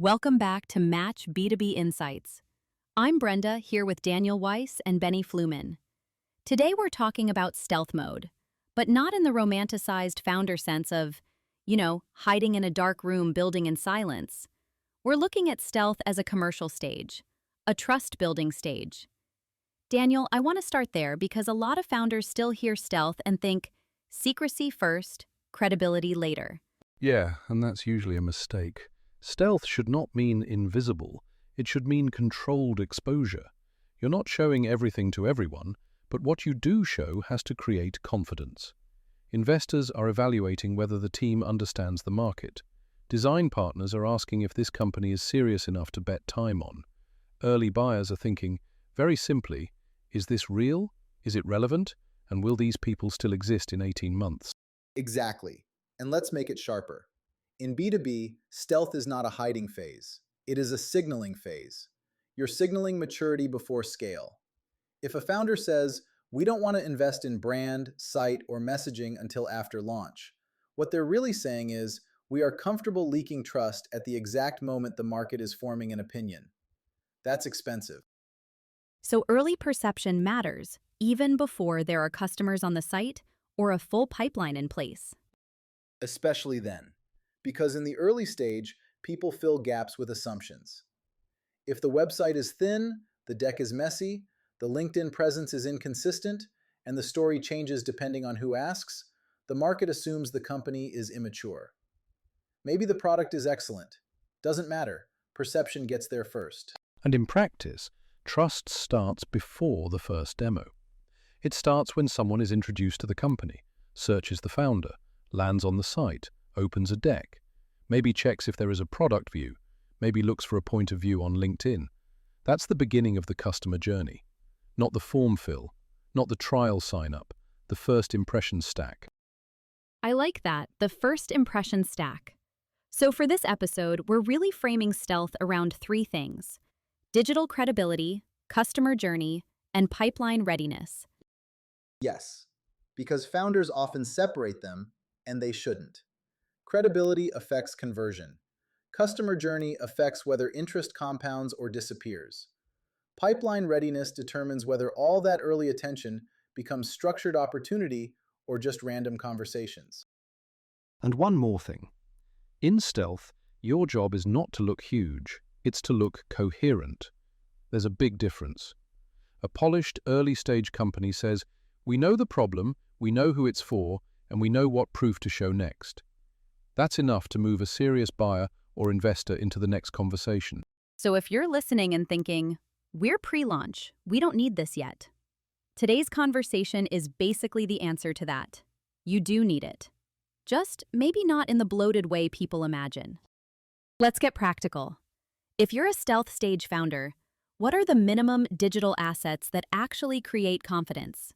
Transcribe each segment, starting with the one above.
Welcome back to MATCH B2B Insights. I'm Brenda, here with Daniel Weiss and Benny Fluman. Today we're talking about stealth mode, but not in the romanticized founder sense of, hiding in a dark room building in silence. We're looking at stealth as a commercial stage, a trust-building stage. Daniel, I want to start there because a lot of founders still hear stealth and think secrecy first, credibility later. Yeah, and that's usually a mistake. Stealth should not mean invisible. It should mean controlled exposure. You're not showing everything to everyone, but what you do show has to create confidence. Investors are evaluating whether the team understands the market. Design partners are asking if this company is serious enough to bet time on. Early buyers are thinking, very simply, is this real? Is it relevant? And will these people still exist in 18 months? Exactly. And let's make it sharper. In B2B, stealth is not a hiding phase. It is a signaling phase. You're signaling maturity before scale. If a founder says, we don't want to invest in brand, site, or messaging until after launch, what they're really saying is, we are comfortable leaking trust at the exact moment the market is forming an opinion. That's expensive. So early perception matters, even before there are customers on the site or a full pipeline in place. Especially then, because in the early stage, people fill gaps with assumptions. If the website is thin, the deck is messy, the LinkedIn presence is inconsistent, and the story changes depending on who asks, the market assumes the company is immature. Maybe the product is excellent. Doesn't matter. Perception gets there first. And in practice, trust starts before the first demo. It starts when someone is introduced to the company, searches the founder, lands on the site, opens a deck, maybe checks if there is a product view, maybe looks for a point of view on LinkedIn. That's the beginning of the customer journey. Not the form fill, not the trial sign-up, the first impression stack. I like that, the first impression stack. So for this episode, we're really framing stealth around three things: digital credibility, customer journey, and pipeline readiness. Yes, because founders often separate them, and they shouldn't. Credibility affects conversion. Customer journey affects whether interest compounds or disappears. Pipeline readiness determines whether all that early attention becomes structured opportunity or just random conversations. And one more thing. In stealth, your job is not to look huge, it's to look coherent. There's a big difference. A polished, early-stage company says, we know the problem, we know who it's for, and we know what proof to show next. That's enough to move a serious buyer or investor into the next conversation. So if you're listening and thinking, we're pre-launch, we don't need this yet, today's conversation is basically the answer to that. You do need it. Just maybe not in the bloated way people imagine. Let's get practical. If you're a stealth stage founder, what are the minimum digital assets that actually create confidence?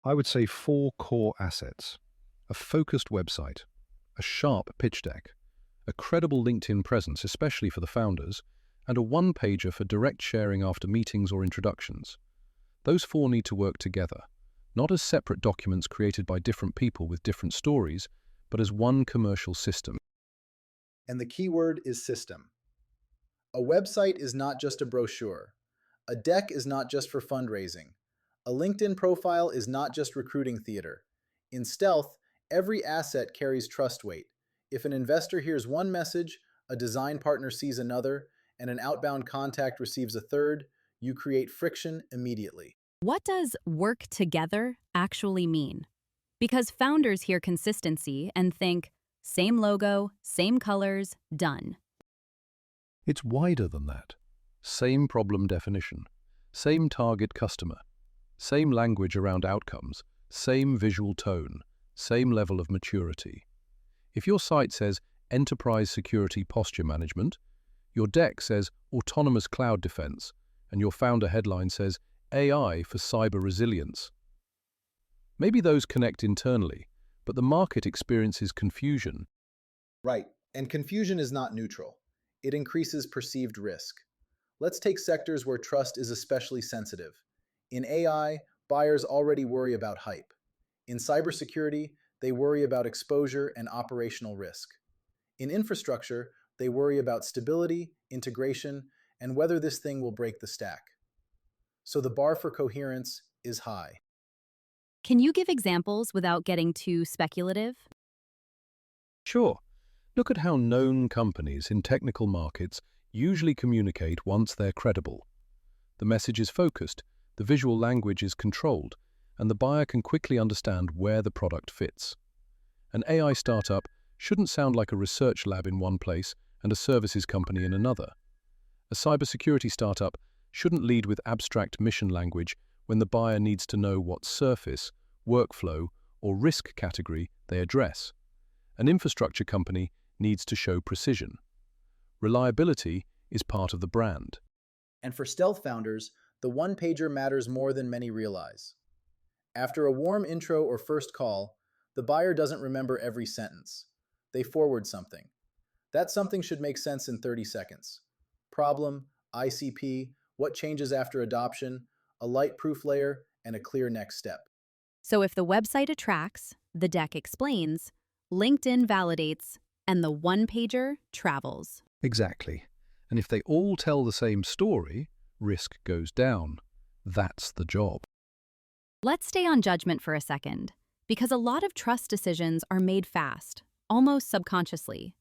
I would say 4 core assets: a focused website, a sharp pitch deck, a credible LinkedIn presence, especially for the founders, and a one-pager for direct sharing after meetings or introductions. Those 4 need to work together, not as separate documents created by different people with different stories, but as one commercial system. And the key word is system. A website is not just a brochure. A deck is not just for fundraising. A LinkedIn profile is not just recruiting theater. In stealth, every asset carries trust weight. If an investor hears one message, a design partner sees another, and an outbound contact receives a third, you create friction immediately. What does work together actually mean? Because founders hear consistency and think, same logo, same colors, done. It's wider than that. Same problem definition, same target customer, same language around outcomes, same visual tone, same level of maturity. If your site says Enterprise Security Posture Management, your deck says Autonomous Cloud Defense, and your founder headline says AI for Cyber Resilience. Maybe those connect internally, but the market experiences confusion. Right, and confusion is not neutral. It increases perceived risk. Let's take sectors where trust is especially sensitive. In AI, buyers already worry about hype. In cybersecurity, they worry about exposure and operational risk. In infrastructure, they worry about stability integration, and whether this thing will break the stack. So the bar for coherence is high. Can you give examples without getting too speculative? Sure. Look at how known companies in technical markets usually communicate once they're credible. The message is focused, the visual language is controlled, and the buyer can quickly understand where the product fits. An AI startup shouldn't sound like a research lab in one place and a services company in another. A cybersecurity startup shouldn't lead with abstract mission language when the buyer needs to know what surface, workflow, or risk category they address. An infrastructure company needs to show precision. Reliability is part of the brand. And for stealth founders, the one-pager matters more than many realize. After a warm intro or first call, the buyer doesn't remember every sentence. They forward something. That something should make sense in 30 seconds. Problem, ICP, what changes after adoption, a light proof layer, and a clear next step. So if the website attracts, the deck explains, LinkedIn validates, and the one-pager travels. Exactly. And if they all tell the same story, risk goes down. That's the job. Let's stay on judgment for a second, because a lot of trust decisions are made fast, almost subconsciously.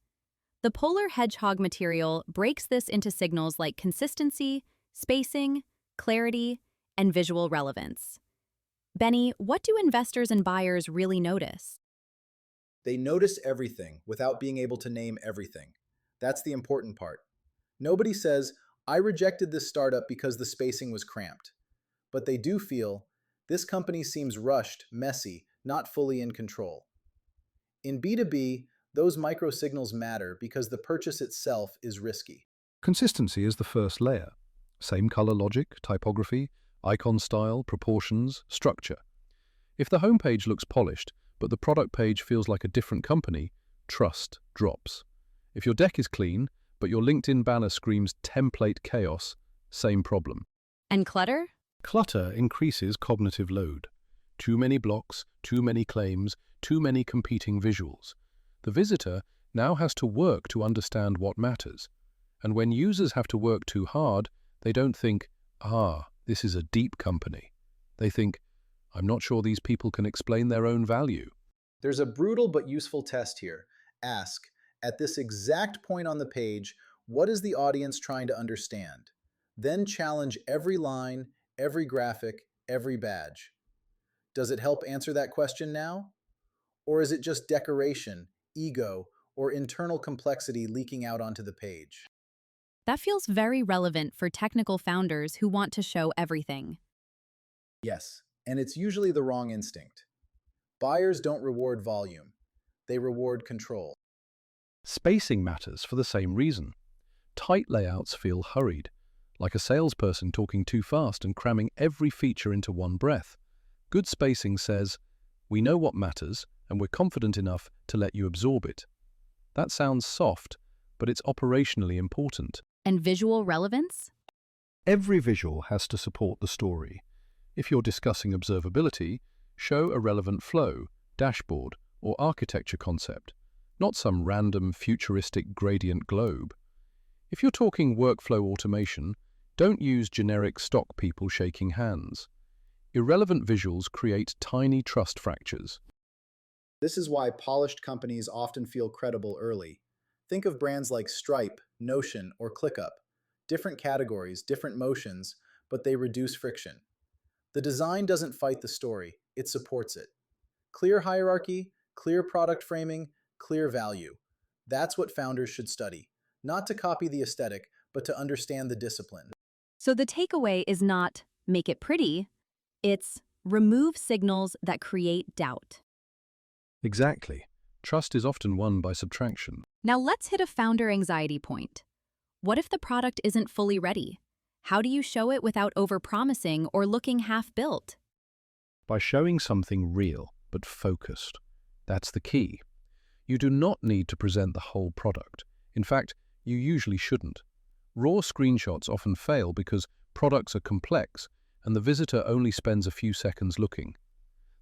The polar hedgehog material breaks this into signals like consistency, spacing, clarity, and visual relevance. Benny, what do investors and buyers really notice? They notice everything without being able to name everything. That's the important part. Nobody says, I rejected this startup because the spacing was cramped. But they do feel, this company seems rushed, messy, not fully in control. In B2B, those micro signals matter because the purchase itself is risky. Consistency is the first layer. Same color logic, typography, icon style, proportions, structure. If the homepage looks polished, but the product page feels like a different company, trust drops. If your deck is clean, but your LinkedIn banner screams template chaos, same problem. And clutter? Clutter increases cognitive load. Too many blocks, too many claims, too many competing visuals. The visitor now has to work to understand what matters. And when users have to work too hard, they don't think, this is a deep company. They think, I'm not sure these people can explain their own value. There's a brutal but useful test here. Ask, at this exact point on the page, what is the audience trying to understand? Then challenge every line, every graphic, every badge. Does it help answer that question now? Or is it just decoration, ego, or internal complexity leaking out onto the page? That feels very relevant for technical founders who want to show everything. Yes, and it's usually the wrong instinct. Buyers don't reward volume. They reward control. Spacing matters for the same reason. Tight layouts feel hurried, like a salesperson talking too fast and cramming every feature into one breath. Good spacing says, we know what matters and we're confident enough to let you absorb it. That sounds soft, but it's operationally important. And visual relevance? Every visual has to support the story. If you're discussing observability, show a relevant flow, dashboard, or architecture concept, not some random futuristic gradient globe. If you're talking workflow automation, don't use generic stock people shaking hands. Irrelevant visuals create tiny trust fractures. This is why polished companies often feel credible early. Think of brands like Stripe, Notion, or ClickUp. Different categories, different motions, but they reduce friction. The design doesn't fight the story, it supports it. Clear hierarchy, clear product framing, clear value. That's what founders should study. Not to copy the aesthetic, but to understand the discipline. So the takeaway is not make it pretty, it's remove signals that create doubt. Exactly. Trust is often won by subtraction. Now let's hit a founder anxiety point. What if the product isn't fully ready? How do you show it without overpromising or looking half-built? By showing something real, but focused. That's the key. You do not need to present the whole product. In fact, you usually shouldn't. Raw screenshots often fail because products are complex and the visitor only spends a few seconds looking.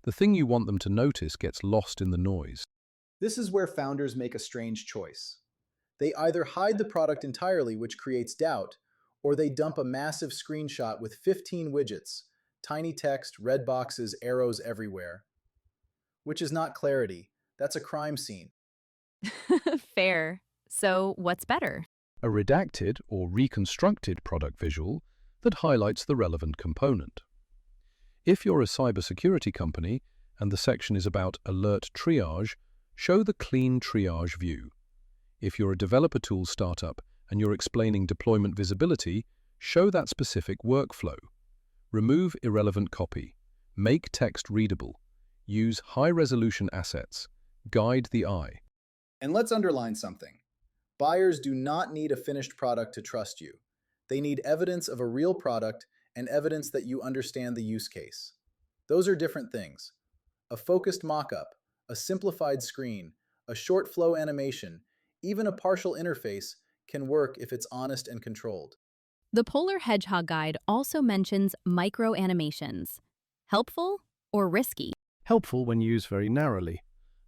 The thing you want them to notice gets lost in the noise. This is where founders make a strange choice. They either hide the product entirely, which creates doubt, or they dump a massive screenshot with 15 widgets, tiny text, red boxes, arrows everywhere, which is not clarity. That's a crime scene. Fair. So, what's better? A redacted or reconstructed product visual that highlights the relevant component. If you're a cybersecurity company and the section is about alert triage, show the clean triage view. If you're a developer tools startup and you're explaining deployment visibility, show that specific workflow. Remove irrelevant copy. Make text readable. Use high-resolution assets. Guide the eye. And let's underline something. Buyers do not need a finished product to trust you. They need evidence of a real product and evidence that you understand the use case. Those are different things. A focused mock-up, a simplified screen, a short flow animation, even a partial interface can work if it's honest and controlled. The Polar Hedgehog Guide also mentions micro animations. Helpful or risky? Helpful when used very narrowly.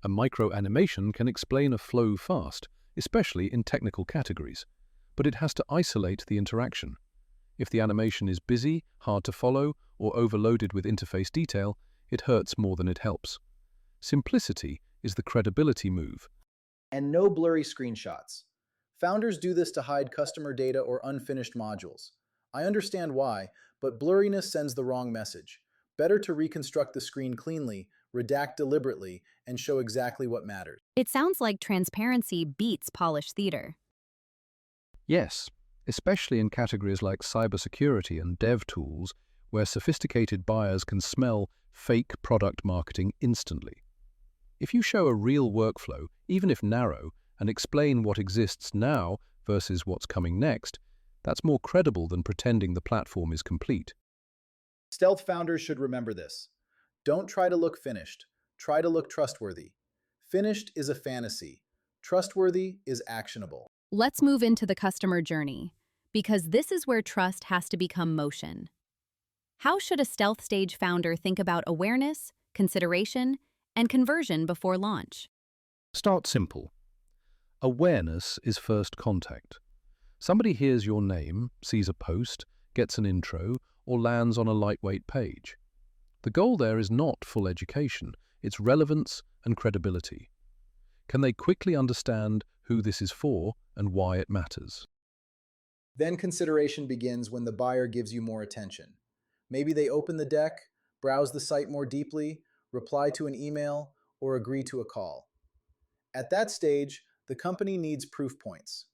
A micro animation can explain a flow fast, especially in technical categories, but it has to isolate the interaction. If the animation is busy, hard to follow, or overloaded with interface detail, it hurts more than it helps. Simplicity is the credibility move. And no blurry screenshots. Founders do this to hide customer data or unfinished modules. I understand why, but blurriness sends the wrong message. Better to reconstruct the screen cleanly, redact deliberately, and show exactly what matters. It sounds like transparency beats polished theater. Yes, especially in categories like cybersecurity and dev tools, where sophisticated buyers can smell fake product marketing instantly. If you show a real workflow, even if narrow, and explain what exists now versus what's coming next, that's more credible than pretending the platform is complete. Stealth founders should remember this. Don't try to look finished. Try to look trustworthy. Finished is a fantasy. Trustworthy is actionable. Let's move into the customer journey, because this is where trust has to become motion. How should a stealth stage founder think about awareness, consideration, and conversion before launch? Start simple. Awareness is first contact. Somebody hears your name, sees a post, gets an intro, or lands on a lightweight page. The goal there is not full education, it's relevance and credibility. Can they quickly understand who this is for and why it matters? Then consideration begins when the buyer gives you more attention. Maybe they open the deck, browse the site more deeply, reply to an email, or agree to a call. At that stage, the company needs proof points.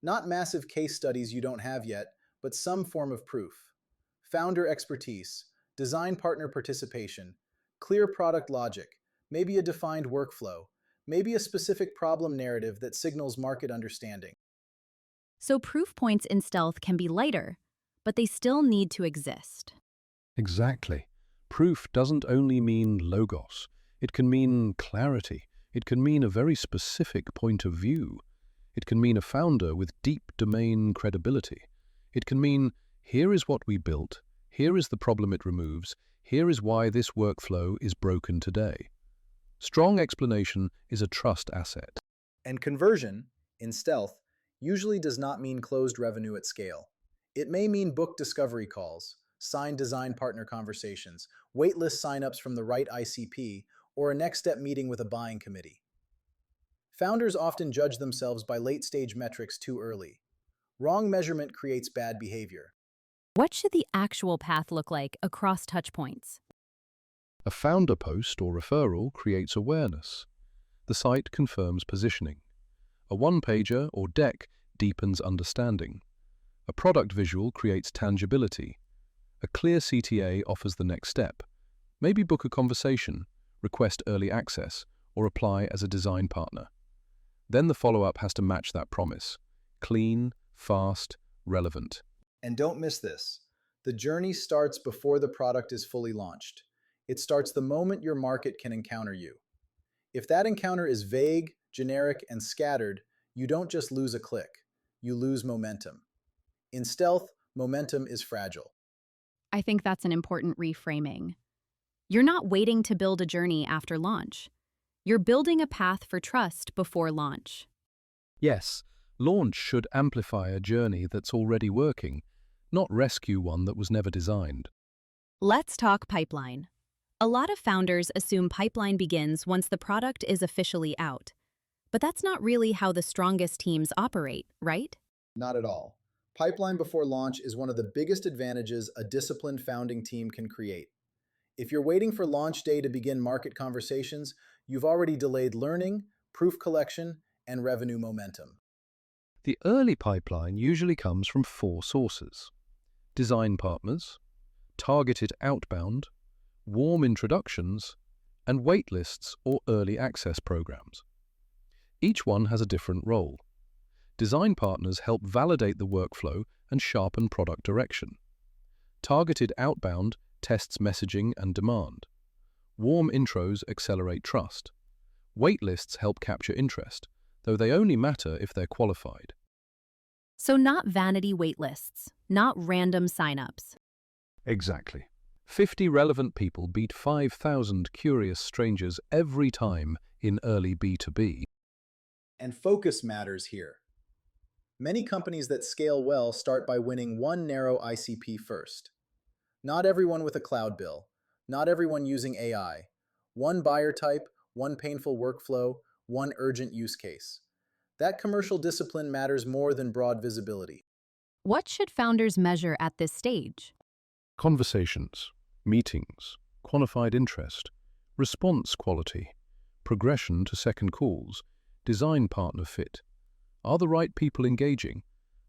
Not massive case studies you don't have yet, but some form of proof. Founder expertise, design partner participation, clear product logic, maybe a defined workflow, maybe a specific problem narrative that signals market understanding. So proof points in stealth can be lighter, but they still need to exist. Exactly. Proof doesn't only mean logos. It can mean clarity. It can mean a very specific point of view. It can mean a founder with deep domain credibility. It can mean, here is what we built, here is the problem it removes, here is why this workflow is broken today. Strong explanation is a trust asset. And conversion, in stealth, usually does not mean closed revenue at scale. It may mean book discovery calls, signed design partner conversations, waitlist signups from the right ICP, or a next step meeting with a buying committee. Founders often judge themselves by late-stage metrics too early. Wrong measurement creates bad behavior. What should the actual path look like across touchpoints? A founder post or referral creates awareness. The site confirms positioning. A one-pager or deck deepens understanding. A product visual creates tangibility. A clear CTA offers the next step. Maybe book a conversation, request early access, or apply as a design partner. Then the follow-up has to match that promise. Clean, fast, relevant. And don't miss this. The journey starts before the product is fully launched. It starts the moment your market can encounter you. If that encounter is vague, generic, and scattered, you don't just lose a click. You lose momentum. In stealth, momentum is fragile. I think that's an important reframing. You're not waiting to build a journey after launch. You're building a path for trust before launch. Yes, Launch should amplify a journey that's already working, not rescue one that was never designed. Let's talk pipeline. A lot of founders assume pipeline begins once the product is officially out. But that's not really how the strongest teams operate, right? Not at all. Pipeline before launch is one of the biggest advantages a disciplined founding team can create. If you're waiting for launch day to begin market conversations, you've already delayed learning, proof collection, and revenue momentum. The early pipeline usually comes from 4 sources: design partners, targeted outbound, warm introductions, and waitlists or early access programs. Each one has a different role. Design partners help validate the workflow and sharpen product direction. Targeted outbound tests messaging and demand. Warm intros accelerate trust. Waitlists help capture interest, though they only matter if they're qualified. So not vanity waitlists, not random signups. Exactly. 50 relevant people beat 5,000 curious strangers every time in early B2B. And focus matters here. Many companies that scale well start by winning one narrow ICP first. Not everyone with a cloud bill, not everyone using AI. One buyer type, one painful workflow, one urgent use case. That commercial discipline matters more than broad visibility. What should founders measure at this stage? Conversations, meetings, quantified interest, response quality, progression to second calls, design partner fit. Are the right people engaging?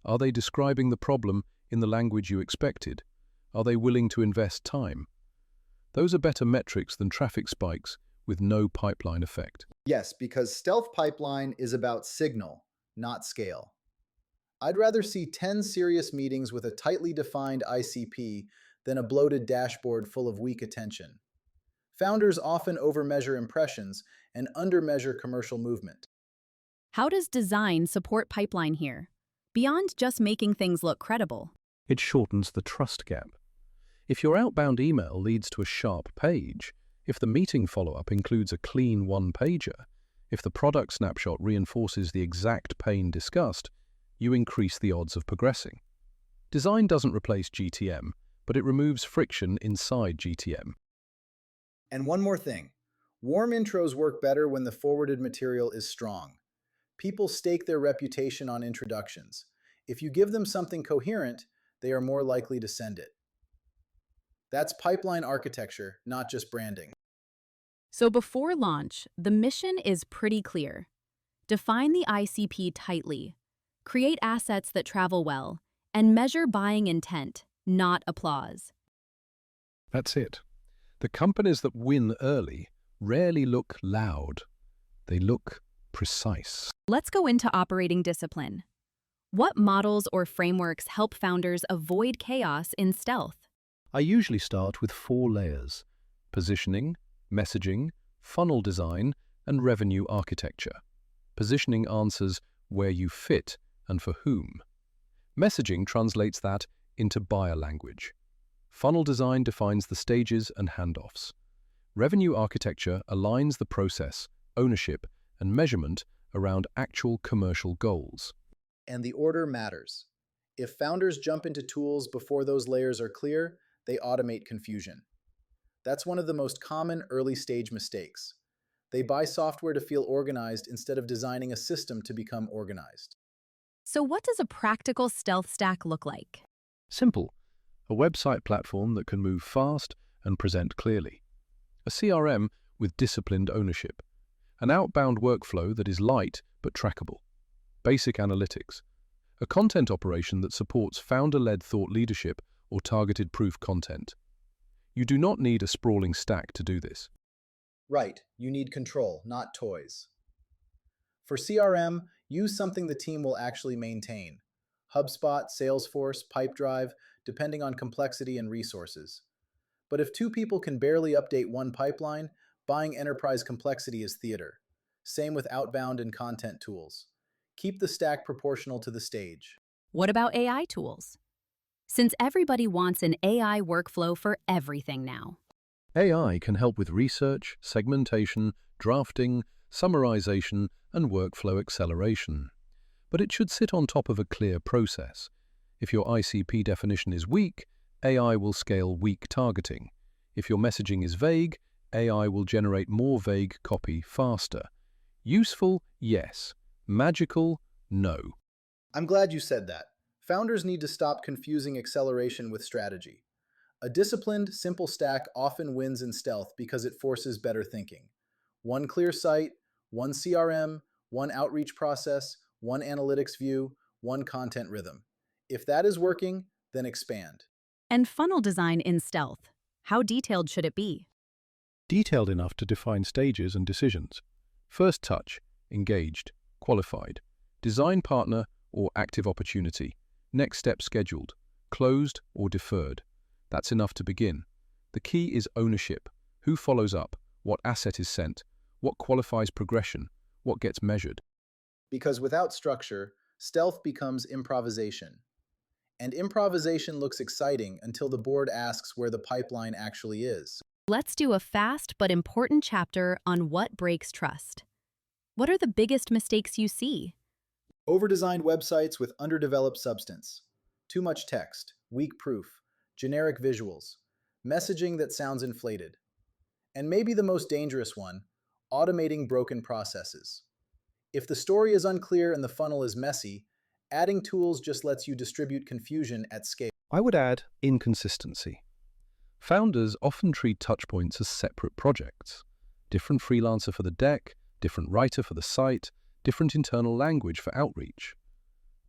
Are they describing the problem in the language you expected? Are they willing to invest time? Those are better metrics than traffic spikes with no pipeline effect. Yes, because stealth pipeline is about signal, not scale. I'd rather see 10 serious meetings with a tightly defined ICP than a bloated dashboard full of weak attention. Founders often overmeasure impressions and undermeasure commercial movement. How does design support pipeline here? Beyond just making things look credible. It shortens the trust gap. If your outbound email leads to a sharp page, if the meeting follow-up includes a clean one-pager, if the product snapshot reinforces the exact pain discussed, you increase the odds of progressing. Design doesn't replace GTM, but it removes friction inside GTM. And one more thing. Warm intros work better when the forwarded material is strong. People stake their reputation on introductions. If you give them something coherent, they are more likely to send it. That's pipeline architecture, not just branding. So before launch, the mission is pretty clear. Define the ICP tightly, create assets that travel well, and measure buying intent, not applause. That's it. The companies that win early rarely look loud. They look precise. Let's go into operating discipline. What models or frameworks help founders avoid chaos in stealth? I usually start with 4 layers: positioning, messaging, funnel design, and revenue architecture. Positioning answers where you fit and for whom. Messaging translates that into buyer language. Funnel design defines the stages and handoffs. Revenue architecture aligns the process, ownership, and measurement around actual commercial goals. And the order matters. If founders jump into tools before those layers are clear, they automate confusion. That's one of the most common early-stage mistakes. They buy software to feel organized instead of designing a system to become organized. So what does a practical stealth stack look like? Simple. A website platform that can move fast and present clearly. A CRM with disciplined ownership. An outbound workflow that is light but trackable. Basic analytics. A content operation that supports founder-led thought leadership or targeted proof content. You do not need a sprawling stack to do this. Right, you need control, not toys. For CRM, use something the team will actually maintain. HubSpot, Salesforce, Pipedrive, depending on complexity and resources. But if 2 people can barely update one pipeline, buying enterprise complexity is theater. Same with outbound and content tools. Keep the stack proportional to the stage. What about AI tools? Since everybody wants an AI workflow for everything now. AI can help with research, segmentation, drafting, summarization, and workflow acceleration. but it should sit on top of a clear process. If your ICP definition is weak, AI will scale weak targeting. If your messaging is vague, AI will generate more vague copy faster. Useful? Yes. Magical? No. I'm glad you said that. Founders need to stop confusing acceleration with strategy. A disciplined, simple stack often wins in stealth because it forces better thinking. One clear site, one CRM, one outreach process, one analytics view, one content rhythm. If that is working, then expand. And funnel design in stealth. How detailed should it be? Detailed enough to define stages and decisions. First touch, engaged, qualified. Design partner or active opportunity. Next step scheduled, closed or deferred. That's enough to begin. The key is ownership. Who follows up? What asset is sent? What qualifies progression? What gets measured? Because without structure, stealth becomes improvisation. And improvisation looks exciting until the board asks where the pipeline actually is. Let's do a fast but important chapter on what breaks trust. What are the biggest mistakes you see? Overdesigned websites with underdeveloped substance. Too much text, weak proof, generic visuals, messaging that sounds inflated. And maybe the most dangerous one, automating broken processes. If the story is unclear and the funnel is messy, adding tools just lets you distribute confusion at scale. I would add inconsistency. Founders often treat touchpoints as separate projects. Different freelancer for the deck, different writer for the site, different internal language for outreach.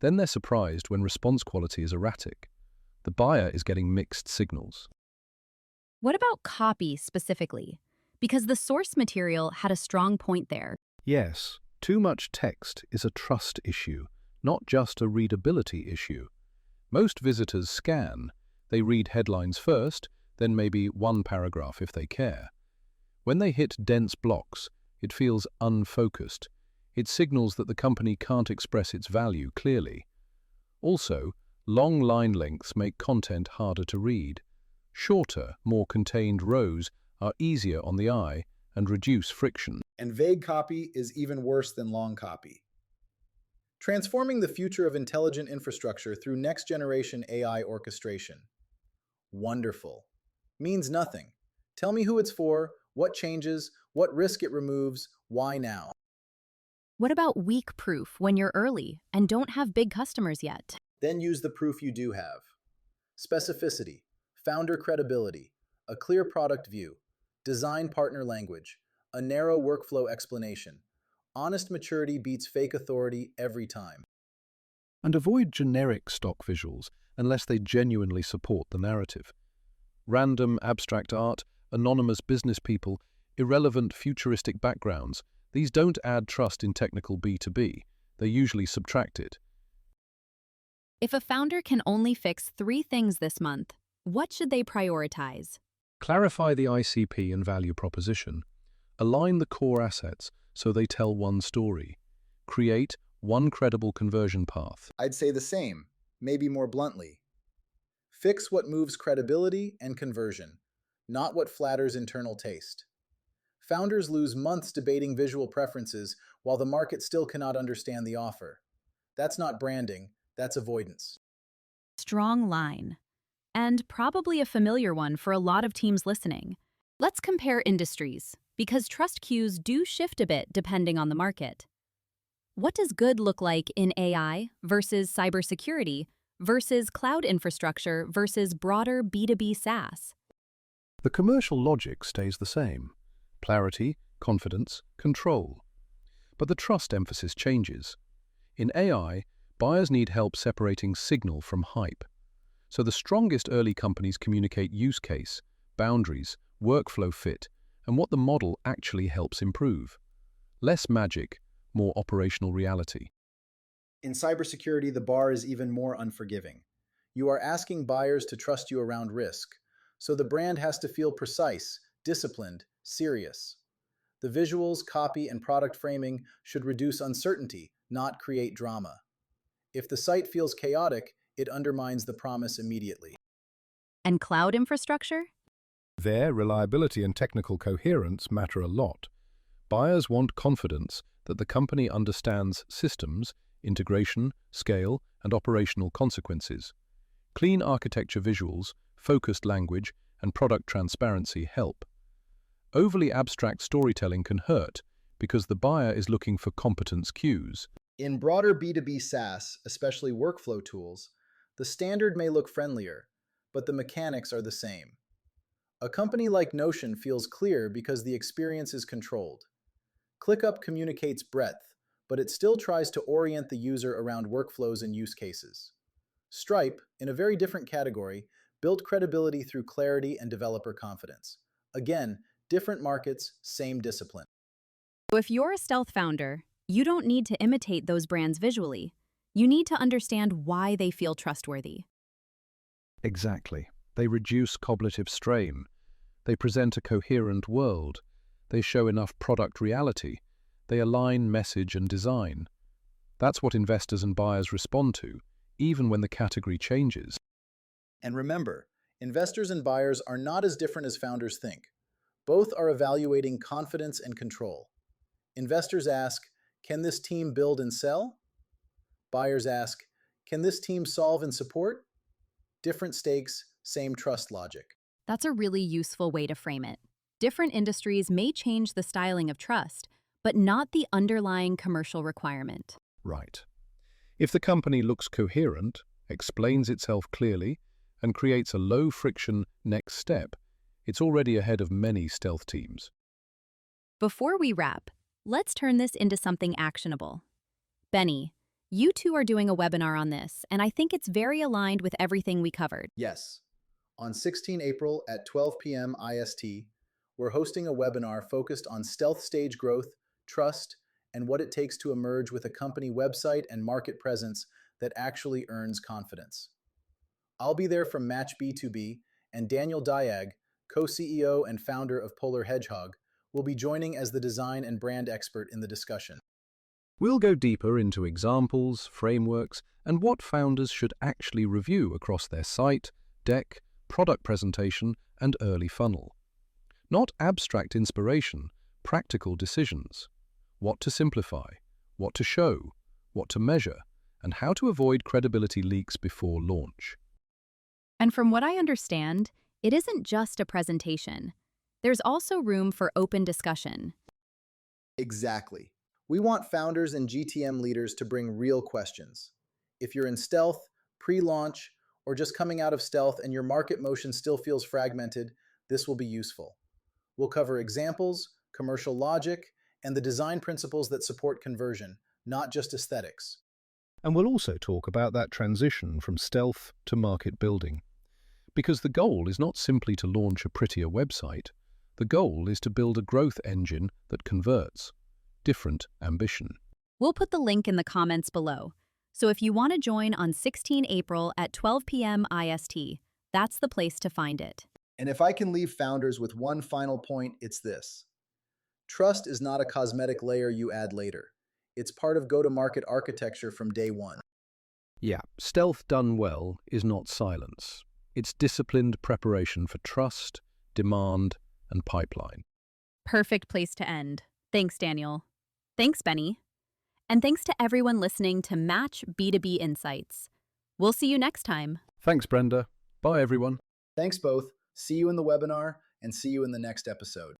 Then they're surprised when response quality is erratic. The buyer is getting mixed signals. What about copy specifically? Because the source material had a strong point there. Yes, too much text is a trust issue, not just a readability issue. Most visitors scan. They read headlines first, then maybe one paragraph if they care. When they hit dense blocks, it feels unfocused. It signals that the company can't express its value clearly. Also, long line lengths make content harder to read. Shorter, more contained rows are easier on the eye and reduce friction. And vague copy is even worse than long copy. Transforming the future of intelligent infrastructure through next-generation AI orchestration. Wonderful. Means nothing. Tell me who it's for, what changes, what risk it removes, why now. What about weak proof when you're early and don't have big customers yet? Then use the proof you do have. Specificity, founder credibility, a clear product view, design partner language, a narrow workflow explanation. Honest maturity beats fake authority every time. And avoid generic stock visuals unless they genuinely support the narrative. Random abstract art, anonymous business people, irrelevant futuristic backgrounds, these don't add trust in technical B2B. They usually subtract it. If a founder can only fix 3 things this month, what should they prioritize? Clarify the ICP and value proposition. Align the core assets so they tell one story. Create one credible conversion path. I'd say the same, maybe more bluntly. Fix what moves credibility and conversion, not what flatters internal taste. Founders lose months debating visual preferences while the market still cannot understand the offer. That's not branding, that's avoidance. Strong line. And probably a familiar one for a lot of teams listening. Let's compare industries, because trust cues do shift a bit depending on the market. What does good look like in AI versus cybersecurity versus cloud infrastructure versus broader B2B SaaS? The commercial logic stays the same. Clarity, confidence, control. But the trust emphasis changes. In AI, buyers need help separating signal from hype. So the strongest early companies communicate use case, boundaries, workflow fit, and what the model actually helps improve. Less magic, more operational reality. In cybersecurity, the bar is even more unforgiving. You are asking buyers to trust you around risk, so the brand has to feel precise, disciplined, serious. The visuals, copy, and product framing should reduce uncertainty, not create drama. If the site feels chaotic, it undermines the promise immediately. And cloud infrastructure? There, reliability and technical coherence matter a lot. Buyers want confidence that the company understands systems, integration, scale, and operational consequences. Clean architecture visuals, focused language, and product transparency help. Overly abstract storytelling can hurt because the buyer is looking for competence cues. In broader B2B SaaS, especially workflow tools, the standard may look friendlier, but the mechanics are the same. A company like Notion feels clear because the experience is controlled. ClickUp communicates breadth, but it still tries to orient the user around workflows and use cases. Stripe, in a very different category, built credibility through clarity and developer confidence. Again, different markets, same discipline. So if you're a stealth founder, you don't need to imitate those brands visually. You need to understand why they feel trustworthy. Exactly. They reduce cognitive strain. They present a coherent world. They show enough product reality. They align message and design. That's what investors and buyers respond to, even when the category changes. And remember, investors and buyers are not as different as founders think. Both are evaluating confidence and control. Investors ask, can this team build and sell? Buyers ask, can this team solve and support? Different stakes, same trust logic. That's a really useful way to frame it. Different industries may change the styling of trust, but not the underlying commercial requirement. Right. If the company looks coherent, explains itself clearly, and creates a low-friction next step, it's already ahead of many stealth teams. Before we wrap, let's turn this into something actionable. Benny, you two are doing a webinar on this, and I think it's very aligned with everything we covered. Yes. On 16 April at 12 p.m. IST, we're hosting a webinar focused on stealth stage growth, trust, and what it takes to emerge with a company website and market presence that actually earns confidence. I'll be there from MATCH B2B, and Daniel Diag, co-CEO and founder of Polar Hedgehog, will be joining as the design and brand expert in the discussion. We'll go deeper into examples, frameworks, and what founders should actually review across their site, deck, product presentation, and early funnel. Not abstract inspiration, practical decisions. What to simplify, what to show, what to measure, and how to avoid credibility leaks before launch. And from what I understand, it isn't just a presentation. There's also room for open discussion. Exactly. We want founders and GTM leaders to bring real questions. If you're in stealth, pre-launch, or just coming out of stealth and your market motion still feels fragmented, this will be useful. We'll cover examples, commercial logic, and the design principles that support conversion, not just aesthetics. And we'll also talk about that transition from stealth to market building. Because the goal is not simply to launch a prettier website. The goal is to build a growth engine that converts. Different ambition. We'll put the link in the comments below. So if you want to join on 16 April at 12 p.m. IST, that's the place to find it. And if I can leave founders with one final point, it's this. Trust is not a cosmetic layer you add later. It's part of go-to-market architecture from day one. Yeah, stealth done well is not silence. It's disciplined preparation for trust, demand, and pipeline. Perfect place to end. Thanks, Daniel. Thanks, Benny. And thanks to everyone listening to MATCH B2B Insights. We'll see you next time. Thanks, Brenda. Bye, everyone. Thanks both. See you in the webinar and see you in the next episode.